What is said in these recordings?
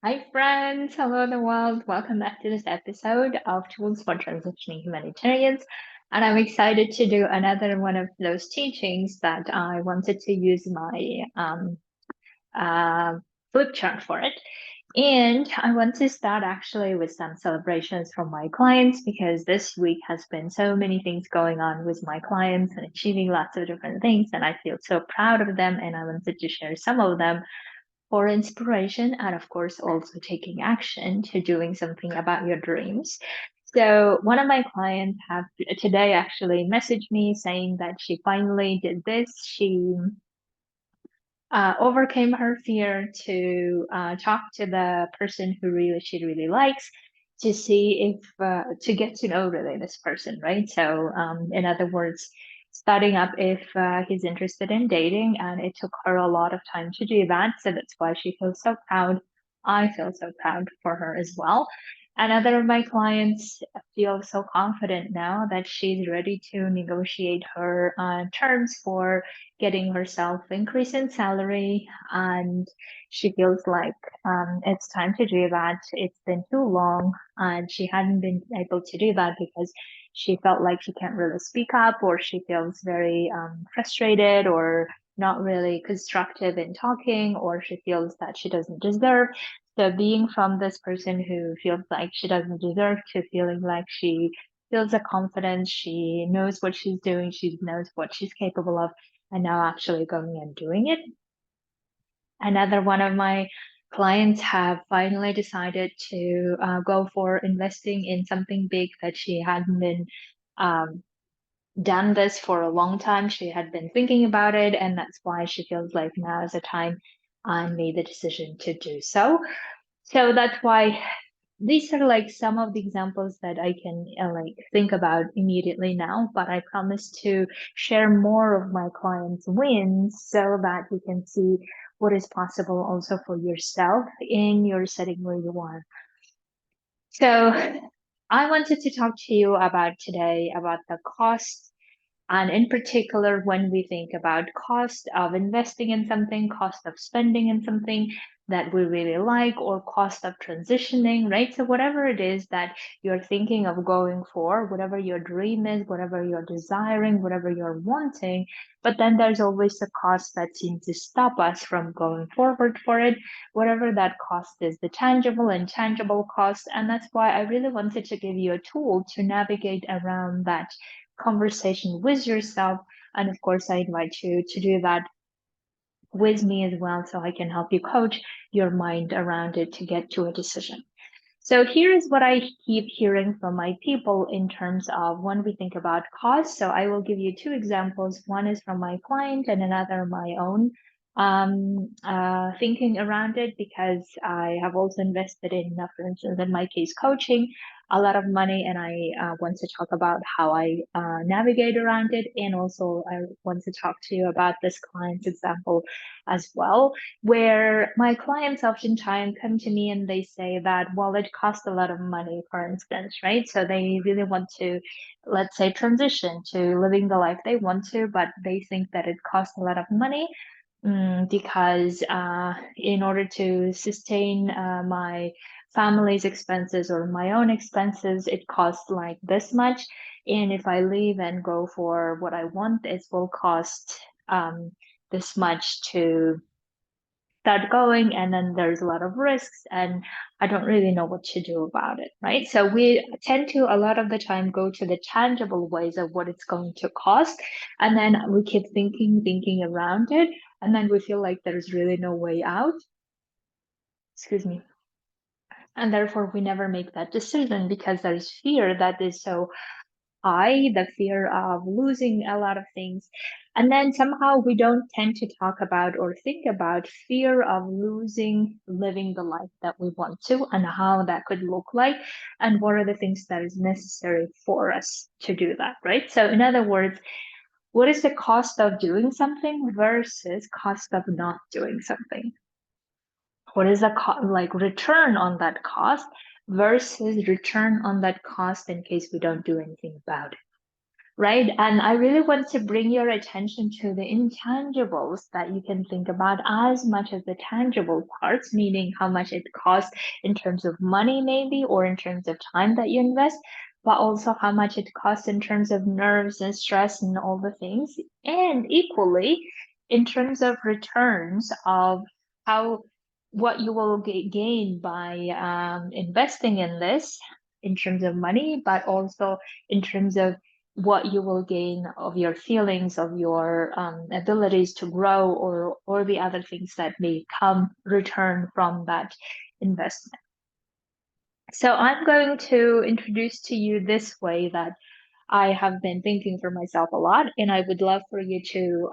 Hi, friends. Hello, the world. Welcome back to this episode of Tools for Transitioning Humanitarians. And I'm excited to do another one of those teachings that I wanted to use my uh, flip chart for it. And I want to start actually with some celebrations from my clients because this week has been so many things going on with my clients and achieving lots of different things. And I feel so proud of them. And I wanted to share some of them for inspiration and of course also taking action to doing something about your dreams. So one of my clients have today actually messaged me saying that she finally did this. She overcame her fear to talk to the person who really she really likes to see if to get to know really this person, right? So in other words, starting up if he's interested in dating, and it took her a lot of time to do that. So that's why she feels so proud. I feel so proud for her as well. Another of my clients feel so confident now that she's ready to negotiate her terms for getting herself increase in salary, and she feels like it's time to do that. It's been too long and she hadn't been able to do that because she felt like she can't really speak up, or she feels very frustrated or not really constructive in talking, or she feels that she doesn't deserve. So being from this person who feels like she doesn't deserve to feeling like she feels a confidence, she knows what she's doing, she knows what she's capable of, and now actually going and doing it. Another one of my clients have finally decided to go for investing in something big that she hadn't been um, done this for a long time. She had been thinking about it, and that's why she feels like now is the time and made the decision to do so. So that's why these are like some of the examples that I can like think about immediately now, but I promise to share more of my clients' wins so that you can see what is possible also for yourself in your setting where you are. So I wanted to talk to you about today about the cost, and in particular, when we think about cost of investing in something, cost of spending in something that we really like, or cost of transitioning, right? So whatever it is that you're thinking of going for, whatever your dream is, whatever you're desiring, whatever you're wanting, but then there's always a cost that seems to stop us from going forward for it, whatever that cost is, the tangible and intangible cost. And that's why I really wanted to give you a tool to navigate around that conversation with yourself. And of course, I invite you to do that with me as well so I can help you coach your mind around it to get to a decision. So here is what I keep hearing from my people in terms of when we think about cost. So I will give you two examples. One is from my client and another my own thinking around it, because I have also invested in, for instance, in my case, coaching a lot of money, and I want to talk about how I navigate around it. And also I want to talk to you about this client's example as well, where my clients oftentimes come to me and they say that, well, it costs a lot of money, for instance, right? So they really want to, let's say, transition to living the life they want to, but they think that it costs a lot of money because in order to sustain my family's expenses or my own expenses, it costs like this much. And if I leave and go for what I want, it will cost this much to start going, and then there's a lot of risks, and I don't really know what to do about it, right? So we tend to a lot of the time go to the tangible ways of what it's going to cost, and then we keep thinking around it, and then we feel like there's really no way out. Excuse me. And therefore we never make that decision because there's fear that is so high, the fear of losing a lot of things. And then somehow we don't tend to talk about or think about fear of losing living the life that we want to, and how that could look like, and what are the things that is necessary for us to do that, right? So in other words, what is the cost of doing something versus cost of not doing something? What is the like return on that cost versus return on that cost in case we don't do anything about it? right? And I really want to bring your attention to the intangibles that you can think about as much as the tangible parts, meaning how much it costs in terms of money, maybe, or in terms of time that you invest, but also how much it costs in terms of nerves and stress and all the things. And equally, in terms of returns of how what you will gain by investing in this in terms of money, but also in terms of what you will gain of your feelings, of your abilities to grow, or the other things that may come return from that investment. So I'm going to introduce to you this way that I have been thinking for myself a lot, and I would love for you to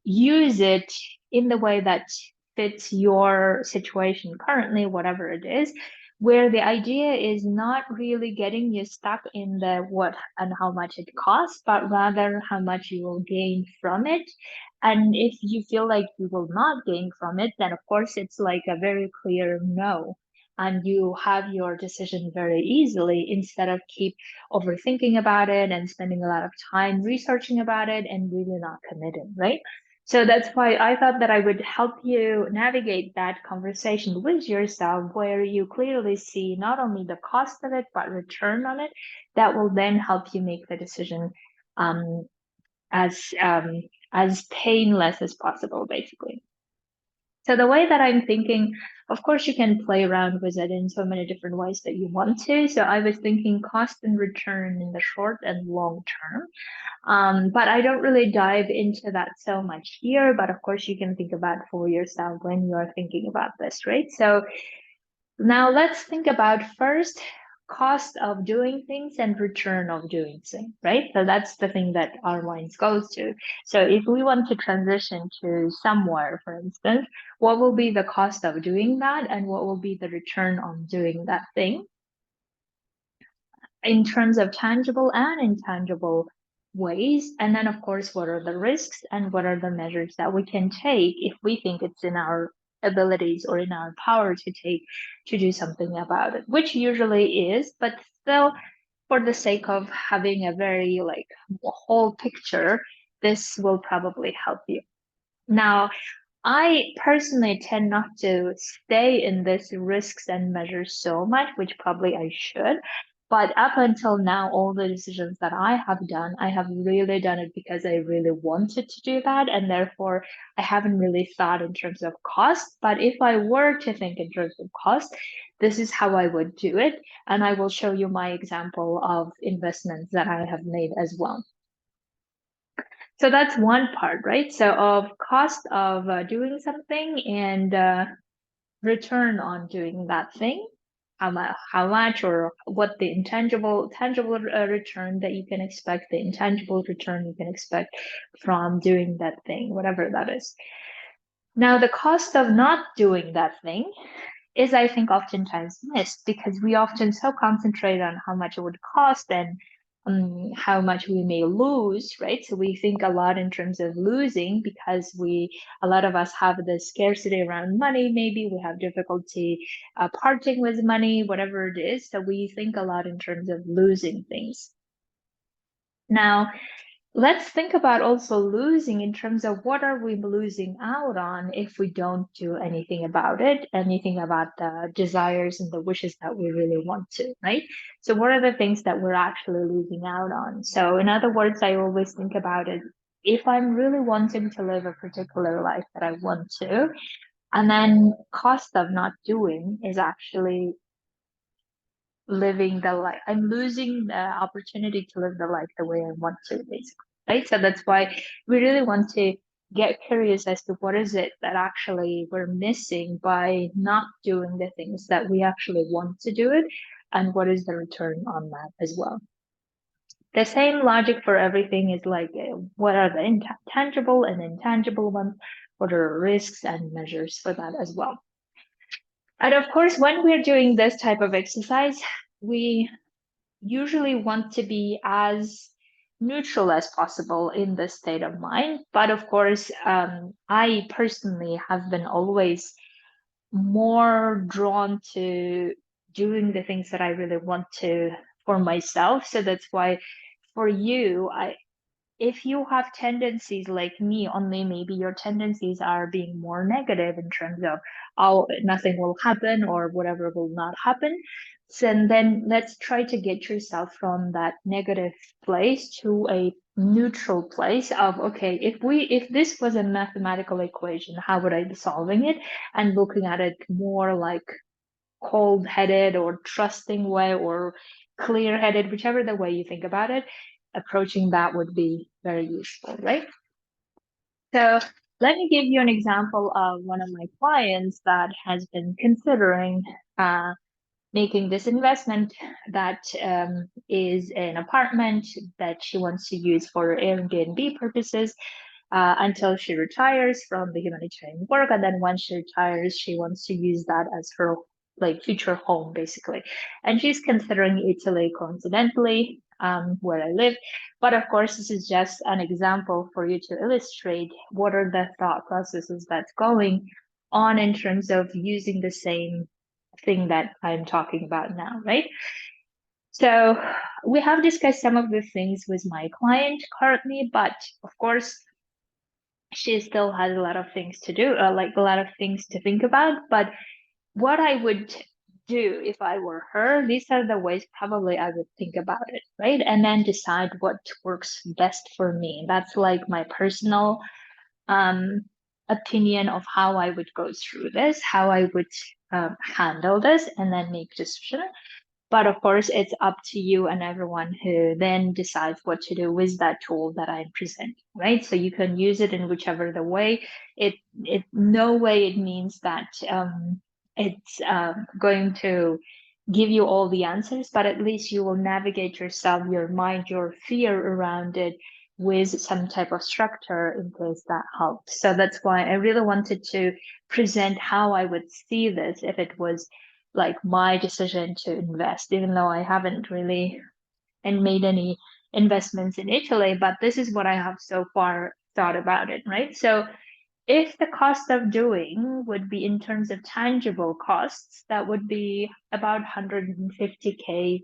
use it in the way that fits your situation currently, whatever it is, where the idea is not really getting you stuck in the what and how much it costs, but rather how much you will gain from it. And if you feel like you will not gain from it, then of course it's like a very clear no. And you have your decision very easily instead of keep overthinking about it and spending a lot of time researching about it and really not committing, right? So that's why I thought that I would help you navigate that conversation with yourself where you clearly see not only the cost of it, but return on it. That will then help you make the decision um, as um, as painless as possible, basically. So the way that I'm thinking, of course, you can play around with it in so many different ways that you want to. So I was thinking cost and return in the short and long term. But I don't really dive into that so much here. But of course, you can think about for yourself when you are thinking about this, right? So now let's think about first cost of doing things and return of doing things, right? So that's the thing that our minds goes to. So if we want to transition to somewhere, for instance, what will be the cost of doing that and what will be the return on doing that thing in terms of tangible and intangible ways? And then, of course, what are the risks and what are the measures that we can take if we think it's in our abilities or in our power to take to do something about it, which usually is, but still, for the sake of having a very like whole picture, this will probably help you. Now, I personally tend not to stay in this risks and measures so much, which probably I should. But up until now, all the decisions that I have done, I have really done it because I really wanted to do that. And therefore, I haven't really thought in terms of cost. But if I were to think in terms of cost, this is how I would do it. And I will show you my example of investments that I have made as well. So that's one part, right? So of cost of doing something and return on doing that thing, how much or what the tangible return that you can expect, the intangible return you can expect from doing that thing, whatever that is. Now, the cost of not doing that thing is, I think, oftentimes missed because we often so concentrate on how much it would cost and how much we may lose, right? So we think a lot in terms of losing because a lot of us have the scarcity around money. Maybe we have difficulty parting with money, whatever it is. So we think a lot in terms of losing things. Now, let's think about also losing in terms of what are we losing out on if we don't do anything about it, anything about the desires and the wishes that we really want to, right? So what are the things that we're actually losing out on? So in other words, I always think about it, if I'm really wanting to live a particular life that I want to, and then cost of not doing is actually living the life. I'm losing the opportunity to live the life the way I want to, basically. Right. So that's why we really want to get curious as to what is it that actually we're missing by not doing the things that we actually want to do it, and what is the return on that as well. The same logic for everything is like what are the tangible and intangible ones? What are risks and measures for that as well? And of course, when we're doing this type of exercise, we usually want to be as neutral as possible in this state of mind. But of course, I personally have been always more drawn to doing the things that I really want to for myself. So that's why for you, if you have tendencies like me, only maybe your tendencies are being more negative in terms of, oh, nothing will happen or whatever will not happen. So and then let's try to get yourself from that negative place to a neutral place of, okay, if this was a mathematical equation, how would I be solving it? And looking at it more like cold-headed or trusting way or clear-headed, whichever the way you think about it, approaching that would be very useful, right? So let me give you an example of one of my clients that has been considering making this investment that is an apartment that she wants to use for Airbnb purposes until she retires from the humanitarian work. And then once she retires, she wants to use that as her like future home, basically. And she's considering Italy, coincidentally, where I live. But of course, this is just an example for you to illustrate what are the thought processes that's going on in terms of using the same thing that I'm talking about now, right? So we have discussed some of the things with my client currently, but of course, she still has a lot of things to do, like a lot of things to think about. But what I would do if I were her, these are the ways probably I would think about it, right? And then decide what works best for me. That's like my personal um, opinion of how I would go through this, how I would handle this, and then make decision. But of course, it's up to you and everyone who then decides what to do with that tool that I'm presenting, right? So you can use it in whichever the way. It no way it means that it's going to give you all the answers, but at least you will navigate yourself, your mind, your fear around it with some type of structure in case that helps. So that's why I really wanted to present how I would see this if it was like my decision to invest, even though I haven't really and made any investments in Italy, but this is what I have so far thought about it, right? So if the cost of doing would be in terms of tangible costs, that would be about 150K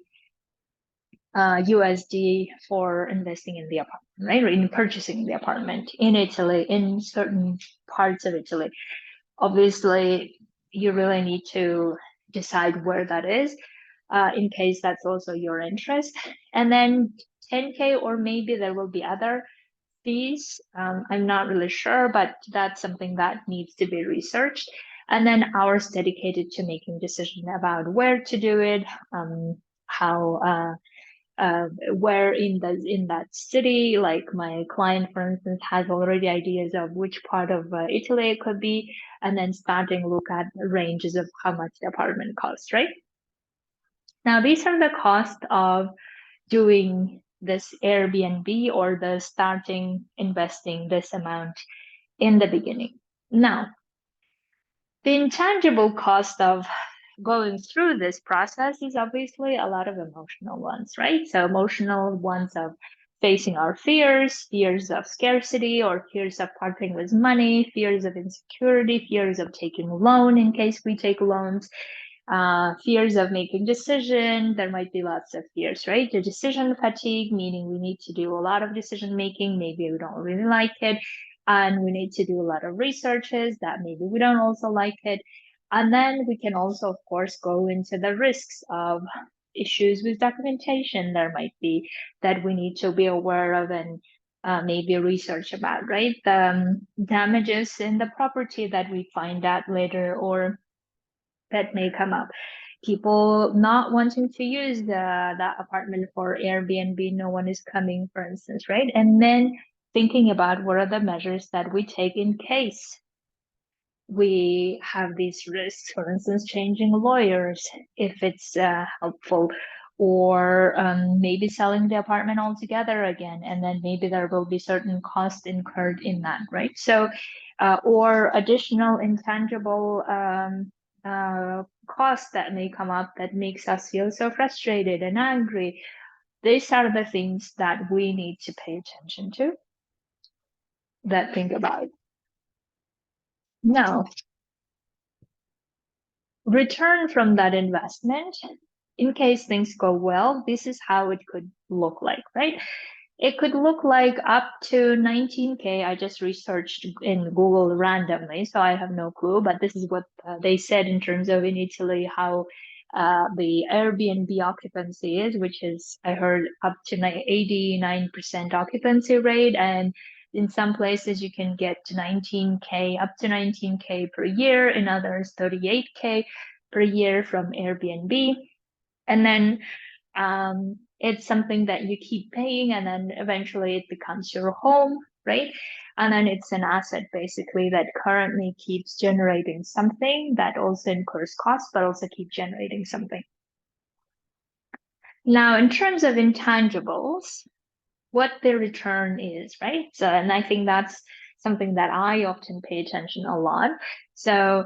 USD for investing in the apartment, right? Or in purchasing the apartment in Italy, in certain parts of Italy. Obviously, you really need to decide where that is in case that's also your interest. And then 10K, or maybe there will be other fees. I'm not really sure, but that's something that needs to be researched. And then hours dedicated to making decision about where to do it, how where in that city. Like my client, for instance, has already ideas of which part of Italy it could be, and then starting look at ranges of how much the apartment costs, right? Now, these are the costs of doing this Airbnb or the starting investing this amount in the beginning. Now, the intangible cost of going through this process is obviously a lot of emotional ones, right? So emotional ones of facing our fears, fears of scarcity or fears of parting with money, fears of insecurity, fears of taking a loan in case we take loans, fears of making decision. There might be lots of fears, right? The decision fatigue, meaning we need to do a lot of decision making. Maybe we don't really like it. And we need to do a lot of researches that maybe we don't also like it. And then we can also, of course, go into the risks of issues with documentation there might be that we need to be aware of and maybe research about, right? The damages in the property that we find out later or that may come up. People not wanting to use that apartment for Airbnb, no one is coming, for instance, right? And then thinking about what are the measures that we take in case we have these risks, for instance, changing lawyers if it's helpful, or maybe selling the apartment altogether again, and then maybe there will be certain costs incurred in that, right? So, or additional intangible costs that may come up that makes us feel so frustrated and angry. These are the things that we need to pay attention to, that think about. Now, return from that investment in case things go well, this is how it could look like, right? It could look like up to 19K. I just researched in Google randomly, so I have no clue, but this is what they said in terms of in Italy how the Airbnb occupancy is, which is, I heard, up to 89% occupancy rate. And in some places, you can get to 19K, up to 19K per year, in others, 38K per year from Airbnb. And then it's something that you keep paying, and then eventually it becomes your home, right? And then it's an asset basically that currently keeps generating something that also incurs costs, but also keep generating something. Now, in terms of intangibles, what the return is, right? So, and I think that's something that I often pay attention a lot. So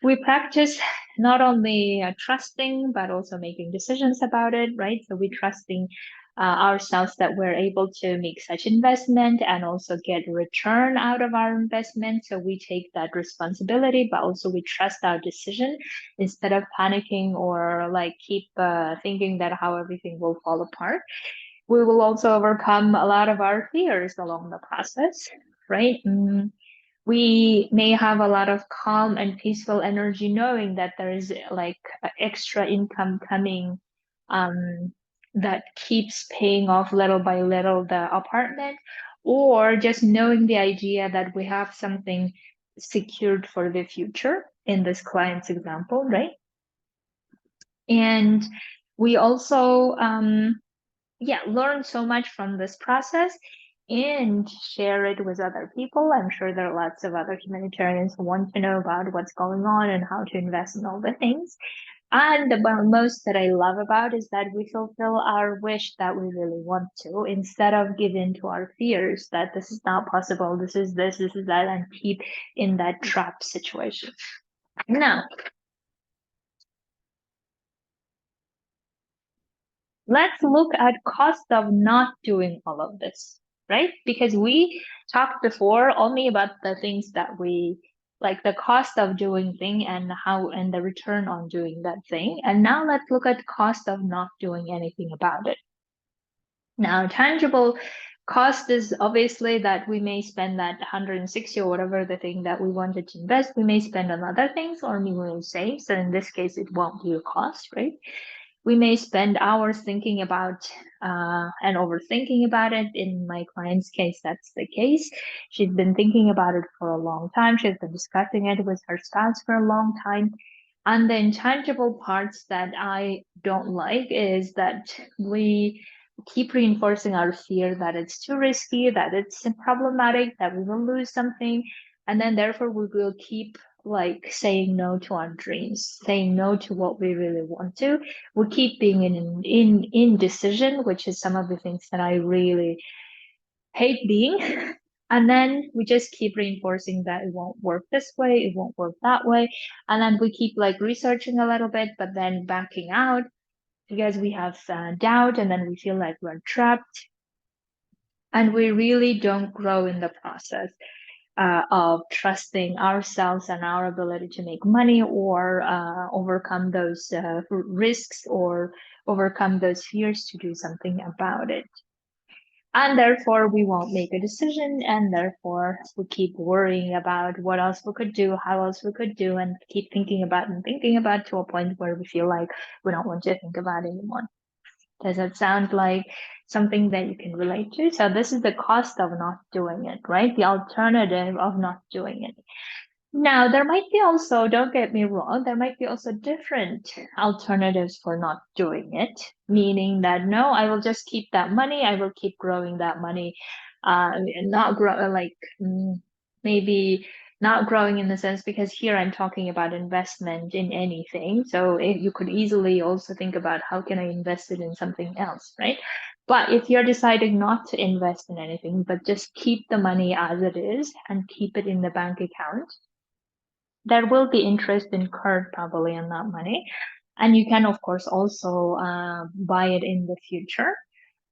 we practice not only trusting, but also making decisions about it, right? So we're trusting ourselves that we're able to make such investment and also get return out of our investment. So we take that responsibility, but also we trust our decision instead of panicking or like keep thinking that how everything will fall apart. We will also overcome a lot of our fears along the process, right? We may have a lot of calm and peaceful energy knowing that there is like extra income coming that keeps paying off little by little the apartment, or just knowing the idea that we have something secured for the future in this client's example, right? And we also learn so much from this process and share it with other people. I'm sure there are lots of other humanitarians who want to know about what's going on and how to invest in all the things. And the most that I love about is that we fulfill our wish that we really want to, instead of give in to our fears that this is not possible, this is that, and keep in that trap situation. Now, let's look at cost of not doing all of this, right? Because we talked before only about the things that we like, the cost of doing thing and how and the return on doing that thing. And now let's look at cost of not doing anything about it. Now, tangible cost is obviously that we may spend that 160 or whatever the thing that we wanted to invest, we may spend on other things, or we will save. So in this case, it won't be a cost, right? We may spend hours thinking about and overthinking about it. In my client's case, that's the case. She's been thinking about it for a long time. She's been discussing it with her spouse for a long time. And the intangible parts that I don't like is that we keep reinforcing our fear that it's too risky, that it's problematic, that we will lose something. And then therefore we will keep like saying no to our dreams, saying no to what we really want to. We keep being in indecision, which is some of the things that I really hate being. And then we just keep reinforcing that it won't work this way, it won't work that way. And then we keep like researching a little bit, but then backing out because we have doubt, and then we feel like we're trapped. And we really don't grow in the process of trusting ourselves and our ability to make money, or overcome those risks, or overcome those fears to do something about it. And therefore, we won't make a decision, and therefore, we keep worrying about what else we could do, how else we could do, and keep thinking about and thinking about to a point where we feel like we don't want to think about it anymore. Does that sound like something that you can relate to? So this is the cost of not doing it, right? The alternative of not doing it. Now, there might be also, don't get me wrong, there might be also different alternatives for not doing it, meaning that no, I will just keep that money, I will keep growing that money, not grow like maybe not growing in the sense, because here I'm talking about investment in anything. So you could easily also think about how can I invest it in something else, right? But if you're deciding not to invest in anything, but just keep the money as it is and keep it in the bank account, there will be interest incurred probably on that money. And you can, of course, also buy it in the future,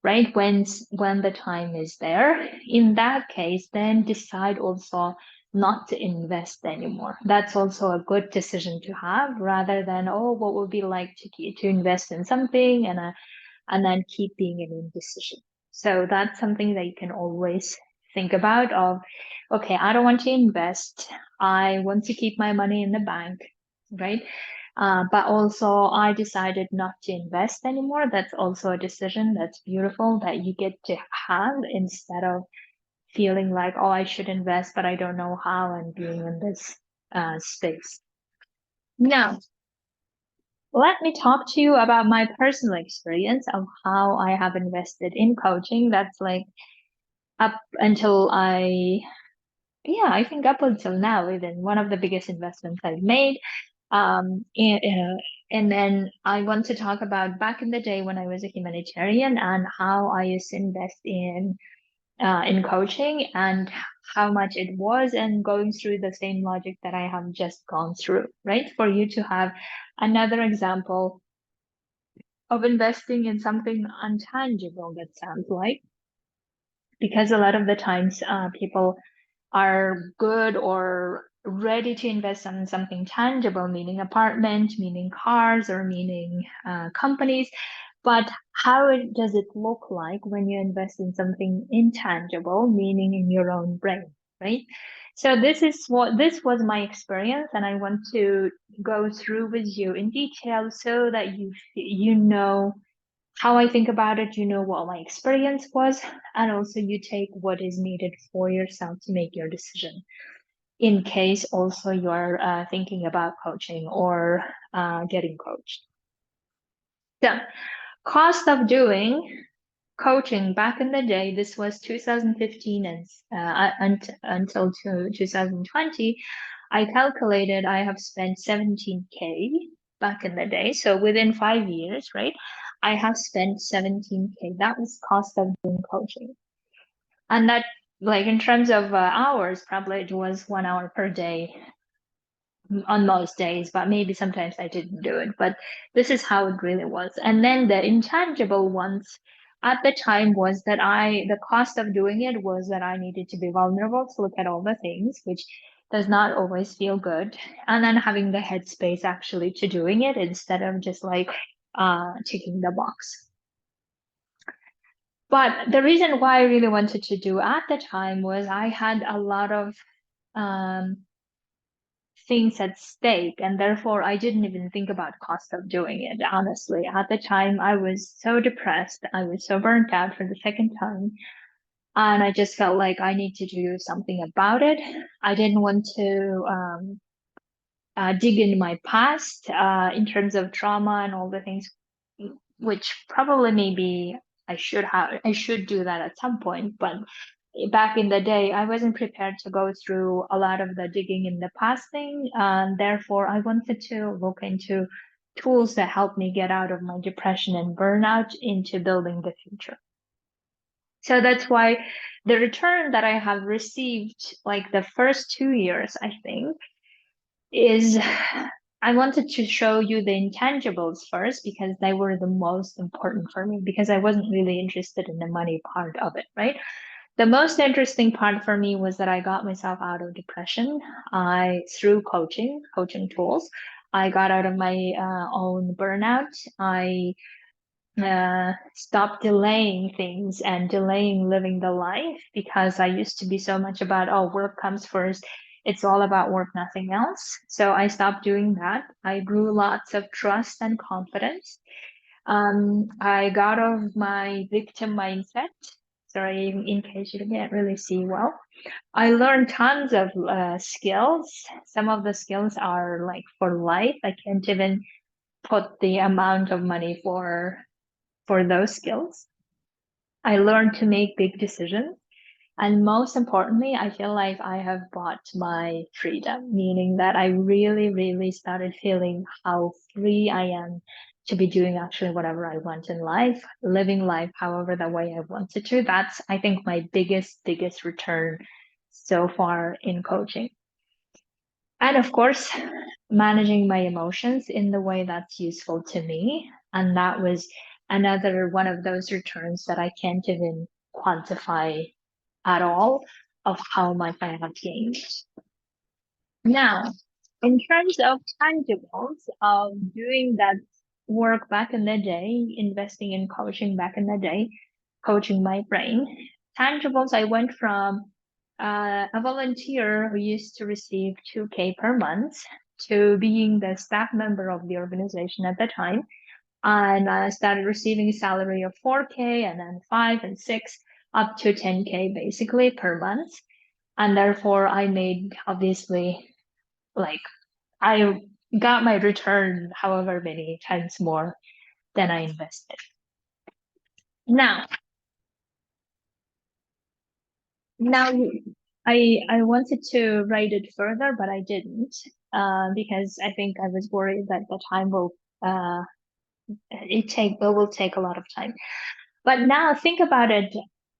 right? When the time is there. In that case, then decide also not to invest anymore. That's also a good decision to have, rather than, oh, what would be like to invest in something and then keep being an indecision. So that's something that you can always think about of, okay, I don't want to invest. I want to keep my money in the bank, right? But also I decided not to invest anymore. That's also a decision that's beautiful that you get to have, instead of feeling like, oh, I should invest, but I don't know how, and being in this space. Now, let me talk to you about my personal experience of how I have invested in coaching. That's like up until I think up until now, even one of the biggest investments I've made. And then I want to talk about back in the day when I was a humanitarian, and how I used to invest in coaching, and how much it was, and going through the same logic that I have just gone through, right? For you to have another example of investing in something intangible, that sounds like, because a lot of the times people are good or ready to invest in something tangible, meaning apartment, meaning cars, or meaning companies. But how does it look like when you invest in something intangible, meaning in your own brain, right? So this was my experience, and I want to go through with you in detail so that you know how I think about it, you know what my experience was, and also you take what is needed for yourself to make your decision. In case also you're thinking about coaching or getting coached. So, cost of doing coaching back in the day, this was 2015 and until 2020, I calculated I have spent 17K back in the day. So within 5 years, right, I have spent 17K. That was cost of doing coaching. And that, like in terms of hours, probably it was 1 hour per day on most days, but maybe sometimes I didn't do it. But this is how it really was. And then the intangible ones at the time was that the cost of doing it was that I needed to be vulnerable to look at all the things, which does not always feel good. And then having the headspace actually to doing it, instead of just like ticking the box. But the reason why I really wanted to do at the time was I had a lot of um, things at stake, and therefore I didn't even think about cost of doing it. Honestly, at the time I was so depressed, I was so burnt out for the second time, and I just felt like I need to do something about it. I didn't want to dig in my past in terms of trauma and all the things, which probably maybe I should do that at some point, but back in the day, I wasn't prepared to go through a lot of the digging in the past thing. And therefore, I wanted to look into tools that help me get out of my depression and burnout into building the future. So that's why the return that I have received, like the first 2 years, I think, is I wanted to show you the intangibles first, because they were the most important for me, because I wasn't really interested in the money part of it, right? The most interesting part for me was that I got myself out of depression. Through coaching tools, I got out of my own burnout. I stopped delaying things and delaying living the life, because I used to be so much about, oh, work comes first. It's all about work, nothing else. So I stopped doing that. I grew lots of trust and confidence. I got out of my victim mindset. Sorry, in case you can't really see well. I learned tons of skills. Some of the skills are like for life. I can't even put the amount of money for those skills. I learned to make big decisions. And most importantly, I feel like I have bought my freedom, meaning that I really, really started feeling how free I am to be doing actually whatever I want in life, living life however the way I wanted to. That's, I think, my biggest return so far in coaching. And of course, managing my emotions in the way that's useful to me. And that was another one of those returns that I can't even quantify at all of how much I have gained. Now, in terms of tangibles of doing that work back in the day, investing in coaching back in the day, coaching my brain, tangibles, I went from a volunteer who used to receive 2K per month to being the staff member of the organization at the time. And I started receiving a salary of 4K and then 5 and 6 up to 10K basically per month. And therefore I made obviously like I got my return however many times more than I invested. Now, now I wanted to write it further, but I didn't because I think I was worried that the time uh, it will take a lot of time. But now think about it.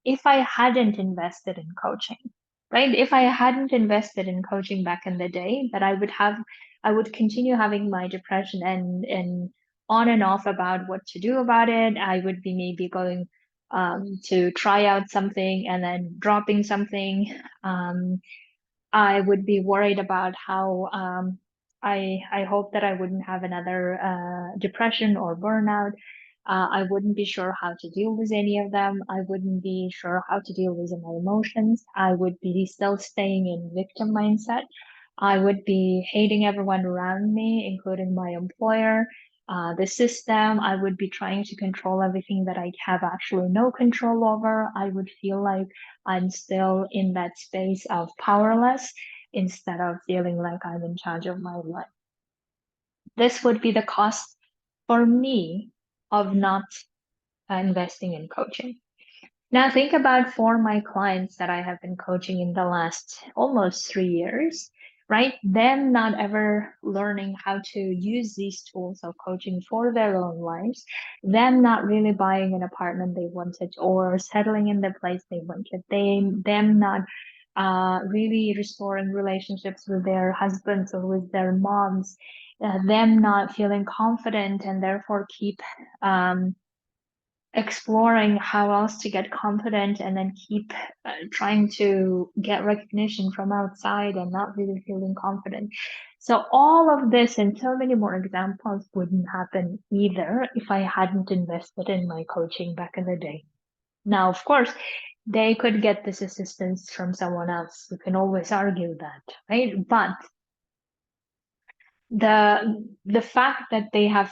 If I hadn't invested in coaching, right? If I hadn't invested in coaching back in the day, that I would continue having my depression and on and off about what to do about it. I would be maybe going to try out something and then dropping something. I would be worried about how I hope that I wouldn't have another depression or burnout. I wouldn't be sure how to deal with any of them. I wouldn't be sure how to deal with my emotions. I would be still staying in victim mindset. I would be hating everyone around me, including my employer, the system. I would be trying to control everything that I have actually no control over. I would feel like I'm still in that space of powerless instead of feeling like I'm in charge of my life. This would be the cost for me of not investing in coaching. Now, think about for my clients that I have been coaching in the last almost 3 years, right? Them not ever learning how to use these tools of coaching for their own lives, them not really buying an apartment they wanted or settling in the place they wanted, them not really restoring relationships with their husbands or with their moms, them not feeling confident and therefore keep exploring how else to get confident and then keep trying to get recognition from outside and not really feeling confident. So all of this and so many more examples wouldn't happen either if I hadn't invested in my coaching back in the day. Now, of course, they could get this assistance from someone else. We can always argue that, right? But the fact that they have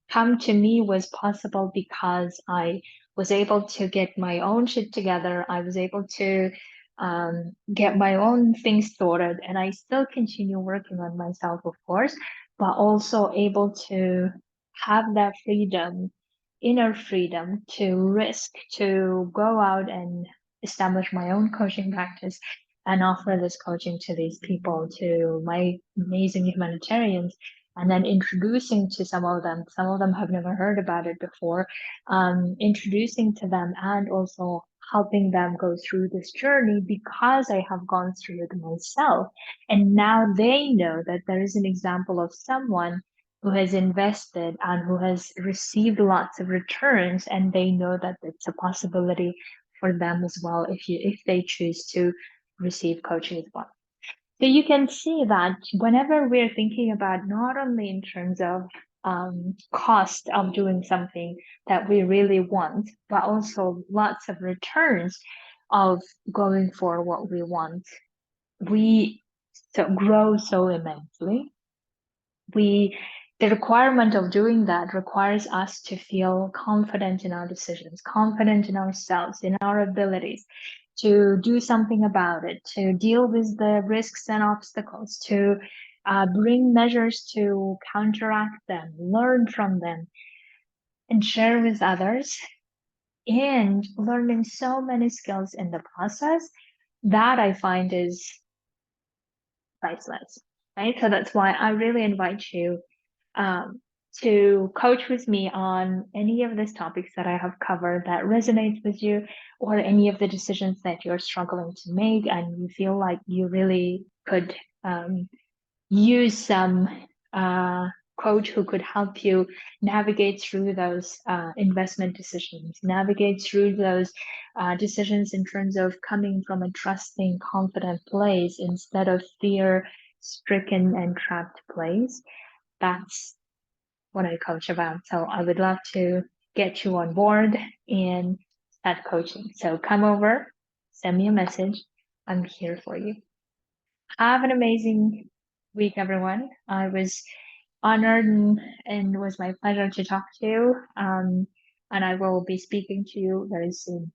come to me was possible because I was able to get my own shit together. I was able to get my own things sorted, and I still continue working on myself, of course, but also able to have that freedom, inner freedom to risk, to go out and establish my own coaching practice and offer this coaching to these people, to my amazing humanitarians, and then introducing to some of them. Some of them have never heard about it before, introducing to them and also helping them go through this journey because I have gone through it myself. And now they know that there is an example of someone who has invested and who has received lots of returns, and they know that it's a possibility for them as well if they choose to receive coaching as well. So you can see that whenever we're thinking about not only in terms of cost of doing something that we really want, but also lots of returns of going for what we want, we grow so immensely. The requirement of doing that requires us to feel confident in our decisions, confident in ourselves, in our abilities to do something about it, to deal with the risks and obstacles, to bring measures to counteract them, learn from them, and share with others, and learning so many skills in the process that I find is priceless, right? So that's why I really invite you um, to coach with me on any of these topics that I have covered that resonates with you, or any of the decisions that you're struggling to make and you feel like you really could use some coach who could help you navigate through those investment decisions, navigate through those decisions in terms of coming from a trusting, confident place instead of fear, stricken and trapped place. That's what I coach about. So I would love to get you on board and start coaching. So come over, send me a message. I'm here for you. Have an amazing week, everyone. I was honored and it was my pleasure to talk to you. And I will be speaking to you very soon.